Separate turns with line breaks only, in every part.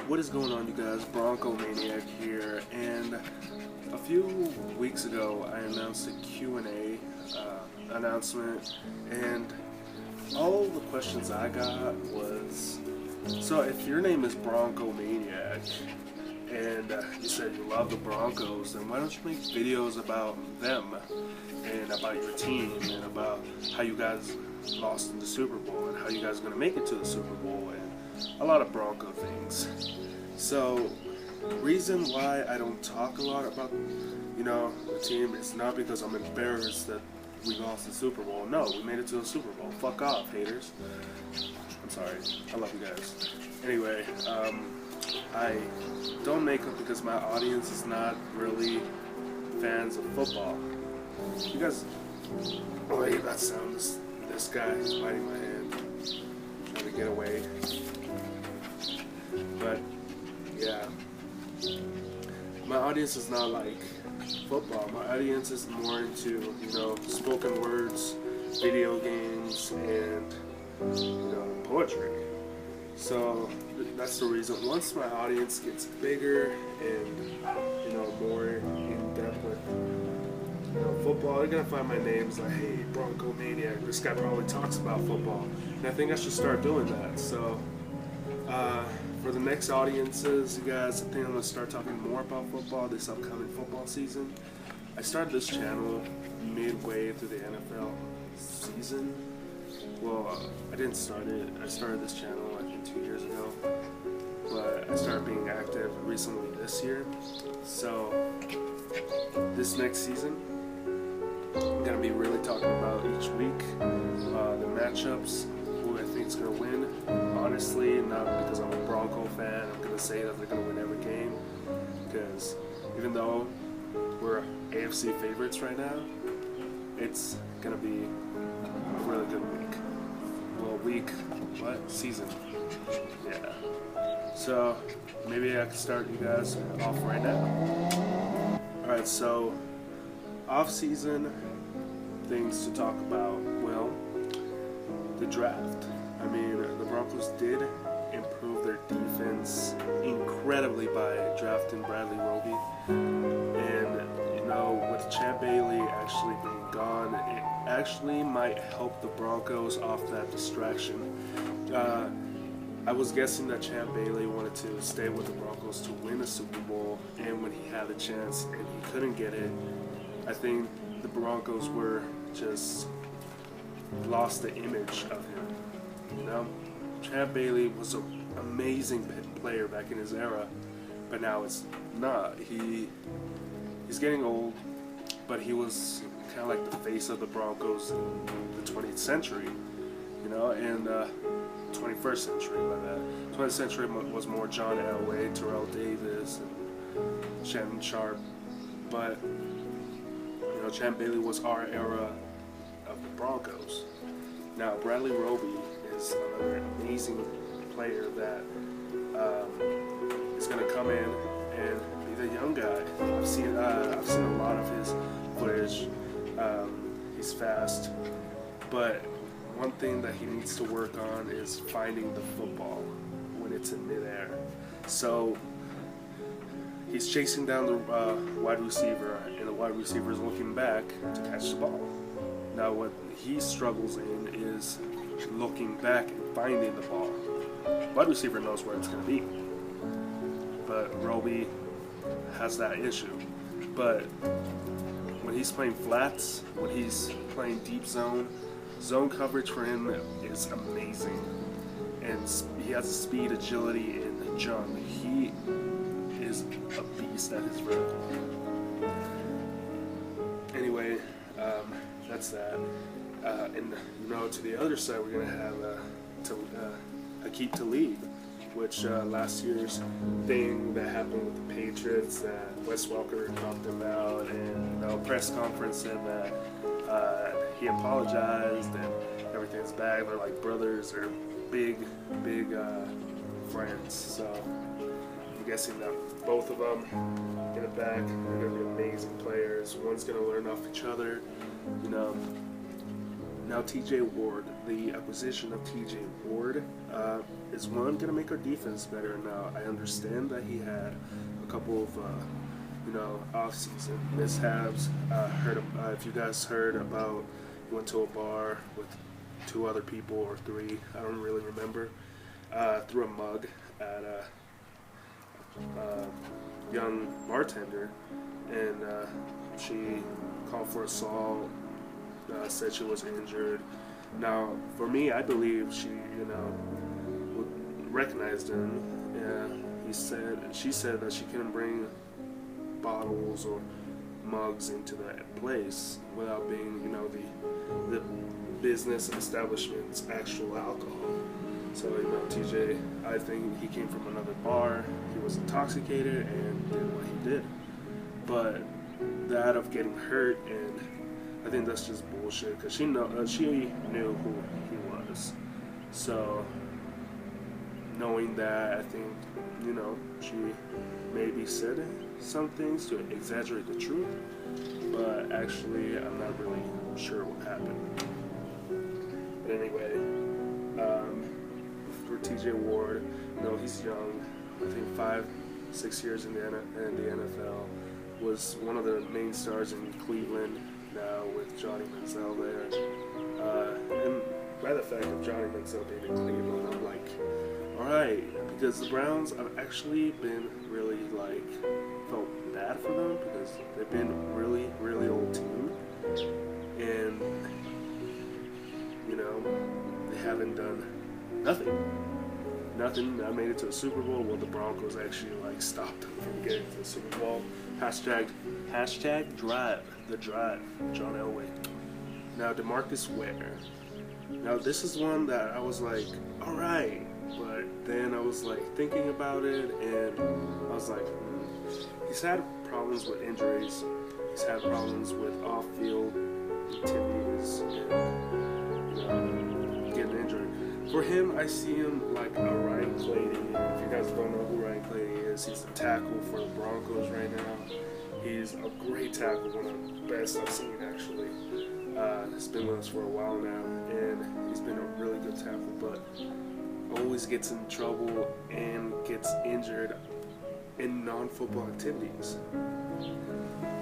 What is going on, you guys? Bronco Maniac here, and a few weeks ago I announced a Q&A announcement, and all the questions I got was, so if your name is Bronco Maniac and you said you love the Broncos, then why don't you make videos about them and about your team and about how you guys lost in the Super Bowl and how you guys are going to make it to the Super Bowl and a lot of Bronco things. So, reason why I don't talk a lot about, the team is not because I'm embarrassed that we lost the Super Bowl. No, we made it to the Super Bowl. Fuck off, haters. I'm sorry. I love you guys. Anyway, I don't make it because my audience is not really fans of football. You guys, oh, I hear that sound. This guy is biting my hand, trying to get away. But yeah, my audience is not like football. My audience is more into spoken words, video games, and poetry. So that's the reason. Once my audience gets bigger and more in depth with football, they're gonna find my names like, hey, Bronco Maniac. This guy probably talks about football, and I think I should start doing that. So. For the next audiences, you guys, I think I'm going to start talking more about football this upcoming football season. I started this channel midway through the NFL season. Well, I didn't start it. I started this channel, I think, 2 years ago. But I started being active recently this year. So, this next season, I'm going to be really talking about each week, the matchups, who I think is going to win. Honestly, not because I'm a Bronco fan, I'm going to say that they're going to win every game, because even though we're AFC favorites right now, it's going to be a really good week. Well, season. Yeah. So, maybe I can start you guys off right now. Alright, so, off-season things to talk about. Well, the draft. I mean, the Broncos did improve their defense incredibly by drafting Bradley Roby. And, with Champ Bailey actually being gone, it actually might help the Broncos off that distraction. I was guessing that Champ Bailey wanted to stay with the Broncos to win a Super Bowl, and when he had the chance and he couldn't get it, I think the Broncos were just lost the image of him. Champ Bailey was an amazing player back in his era, but now it's not. He's getting old, but he was kind of like the face of the Broncos in the 20th century, and 21st century by that. 20th century was more John Elway, Terrell Davis, and Shannon Sharp, but Champ Bailey was our era of the Broncos. Now Bradley Roby is another amazing player that is going to come in and be the young guy. I've seen a lot of his footage. He's fast, but one thing that he needs to work on is finding the football when it's in midair. So he's chasing down the wide receiver, and the wide receiver is looking back to catch the ball. Now what he struggles in is looking back and finding the ball. Wide receiver knows where it's going to be, but Roby has that issue. But when he's playing flats, when he's playing deep zone coverage for him is amazing, and he has the speed, agility, and jump. He is a beast at his vertical. Anyway, that's that. And to the other side, we're gonna have Aqib Talib, which last year's thing that happened with the Patriots, that Wes Welker knocked him out, and press conference said that he apologized and everything's back. They're like brothers, or big friends. So I'm guessing that both of them in the back are gonna be amazing players. One's gonna learn off each other, Now TJ Ward, the acquisition of TJ Ward is one going to make our defense better. Now I understand that he had a couple of off-season mishaps. If you guys heard about, he went to a bar with 2 other people or 3, I don't really remember, threw a mug at a young bartender, and she called for assault. Said she was injured. Now, for me, I believe she, recognized him. She said that she couldn't bring bottles or mugs into that place without being, the business establishment's actual alcohol. So, TJ, I think he came from another bar. He was intoxicated and did what he did. But that of getting hurt, and I think that's just bullshit, because she knew who he was. So, knowing that, I think, she maybe said some things to exaggerate the truth, but actually, I'm not really sure what happened. But anyway, for TJ Ward, he's young. I think 5-6 years in the NFL. Was one of the main stars in Cleveland. Now with Johnny Manziel there, and by the fact of Johnny Manziel being in Cleveland, I'm like, all right, because the Browns, I've actually been really felt bad for them, because they've been a really, really old team, and they haven't done nothing. I made it to the Super Bowl. Well, the Broncos actually stopped them from getting to the Super Bowl. Hashtag drive. The drive, John Elway. Now, DeMarcus Ware. Now, this is one that I was like, all right. But then I was thinking about it, and I was like, he's had problems with injuries. He's had problems with off-field activities and, getting injured. For him, I see him like a Ryan Clady. If you guys don't know who Ryan Clady is, he's a tackle for the Broncos right now. He's a great tackle, one of the best I've seen, actually. He's been with us for a while now, and he's been a really good tackle, but always gets in trouble and gets injured in non-football activities.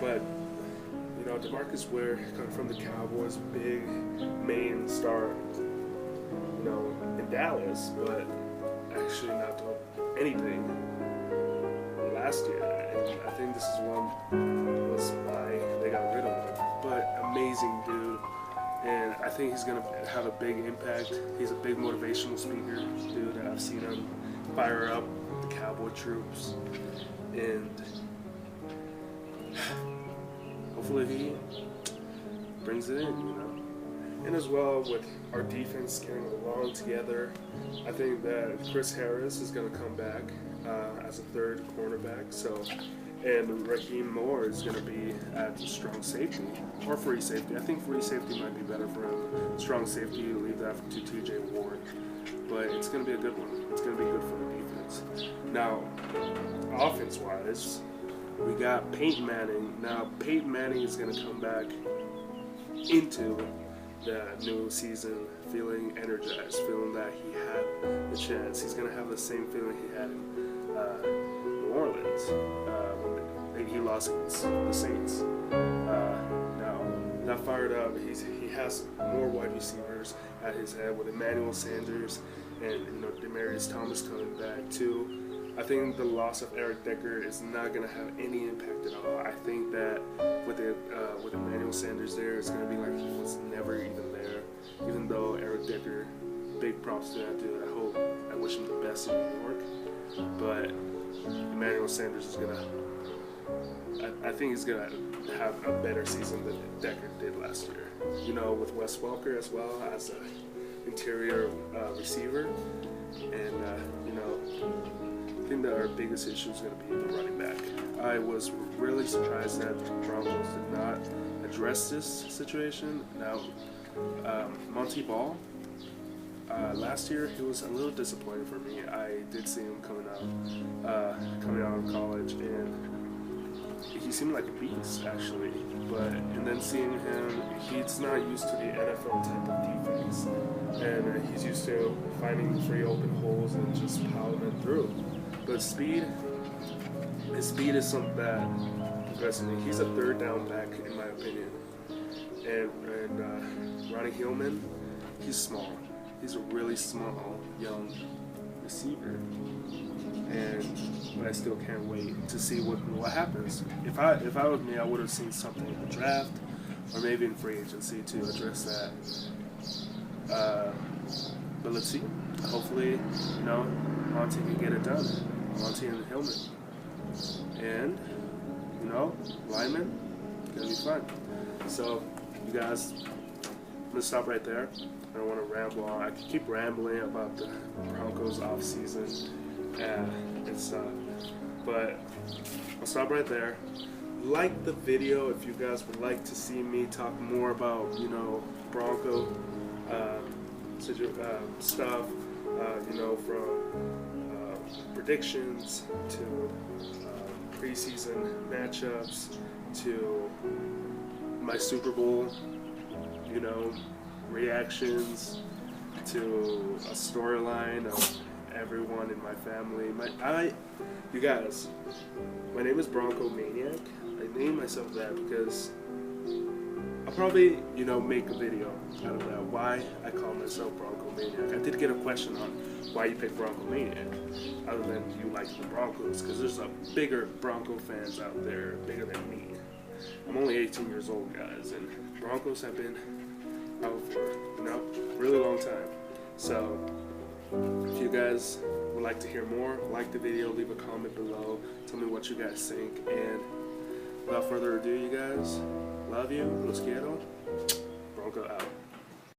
But, DeMarcus Ware, coming from the Cowboys, big main star, in Dallas, but actually not doing anything last year, and I think this is was why they got rid of him. But amazing dude, and I think he's gonna have a big impact. He's a big motivational speaker, dude. I've seen him fire up the Cowboy troops, and hopefully he brings it in, And as well, with our defense getting along together, I think that Chris Harris is going to come back as a third cornerback. And Raheem Moore is going to be at strong safety or free safety. I think free safety might be better for him. Strong safety, you leave that to TJ Ward. But it's going to be a good one. It's going to be good for the defense. Now, offense-wise, we got Peyton Manning. Now, Peyton Manning is going to come back into the new season feeling energized, feeling that he had the chance. He's going to have the same feeling he had in New Orleans when he lost against the Saints. Now, not fired up. He has more wide receivers at his head with Emmanuel Sanders and Demaryius Thomas coming back too. I think the loss of Eric Decker is not going to have any impact at all. I think that with Emmanuel Sanders there, it's going to be like he was never even there. Even though Eric Decker, big props to that dude. I wish him the best in New York. But Emmanuel Sanders is going to, I think he's going to have a better season than Decker did last year. With Wes Welker as well as an interior receiver. And, I think that our biggest issue is going to be the running back. I was really surprised that the Broncos did not address this situation. Now, Monty Ball, last year he was a little disappointing for me. I did see him coming out of college, and he seemed like a beast actually. But and then seeing him, he's not used to the NFL type of defense, and he's used to finding free open holes and just powering through. But his speed is something that impresses me. He's a third down back in my opinion. And Ronnie Hillman, he's small. He's a really small young receiver. But I still can't wait to see what happens. If I was me, I would have seen something in the draft or maybe in free agency to address that. But let's see. Hopefully, Monty can get it done. Monty and Hillman, and Lyman, gonna be fun. So, you guys, I'm gonna stop right there. I don't want to ramble on. I could keep rambling about the Broncos offseason. But I'll stop right there. Like the video if you guys would like to see me talk more about Bronco stuff, from predictions to preseason matchups to my Super Bowl, reactions to a storyline of everyone in my family. You guys, my name is Bronco Maniac. I named myself that because I'll probably, make a video out of that. Why I call myself Bronco Maniac. I did get a question on why you picked Bronco Maniac, other than you like the Broncos, because there's a bigger Bronco fans out there, bigger than me. I'm only 18 years old, guys, and Broncos have been out for a really long time. So if you guys would like to hear more, like the video, leave a comment below, tell me what you guys think, and without further ado, you guys, love you, los quiero, Bronco out.